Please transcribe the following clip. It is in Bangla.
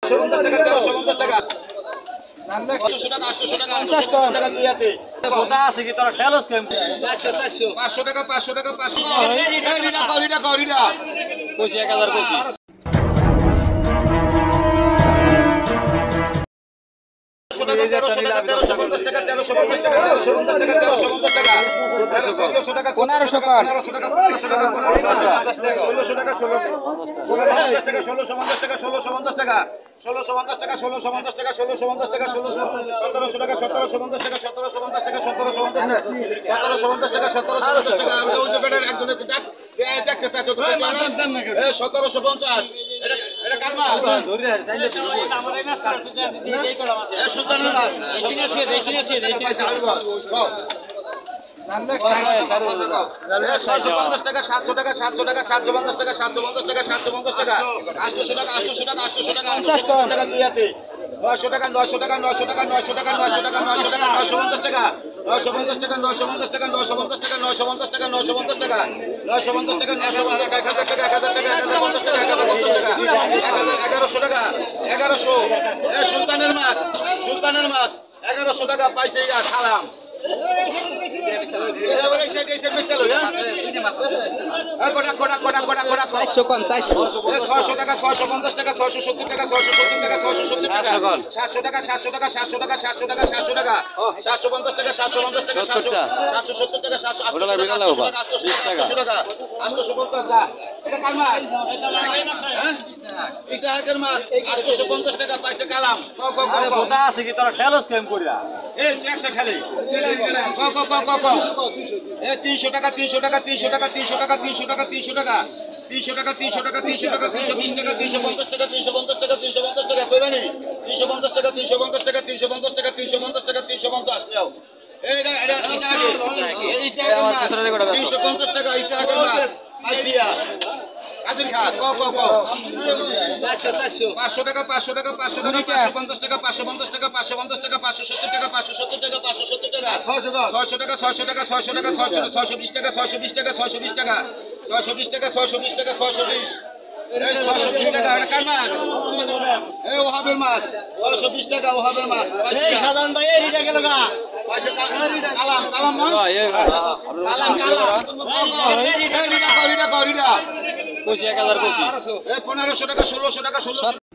50 টাকা 1350 টাকা 800 টাকা 800 টাকা দুই হাতে কোথা আছে কি তোরা ঠেলস কেম 500 টাকা 500 রিডা কইছি 1000 কইছি সুলতানের মাছ 1100 টাকা পাইছে সালাম ইসাহাকের মাছ 850 টাকা পাইছে কালাম কোথা আছে কি তোরা ঠেলস কেম কইরা এই ট্যাক্সে ঠেলে এ 300 টাকা 300 টাকা 300 টাকা 300 টাকা 300 টাকা 300 টাকা 300 টাকা 300 টাকা 300 টাকা 320 টাকা 350 টাকা 350 টাকা 350 টাকা কইবানি 350 টাকা 350 টাকা 350 টাকা 350 টাকা 350 নাও এটা ইসাহাকের মাছ 350 টাকা ইসাহাকের মাছ আইসিয়া কাদের খা ক 500 টাকা 500 টাকা 500 টাকা 550 টাকা 550 টাকা 550 টাকা 570 টাকা 570 টাকা 570 টাকা 600 টাকা 600 টাকা 600 টাকা 620 টাকা 620 টাকা 620 টাকা 620 টাকা 620 টাকা 620 এই 620 টাকা এটা কার মাছ এই ওহাবের মাছ 620 টাকা ওহাবের মাছ এই সাধারণ ভাই এই রিটা গেল গা পয়সা কালাম না কালাম রিটা কইছি 1000 কইছি এই 1500 টাকা 1600 টাকা 1600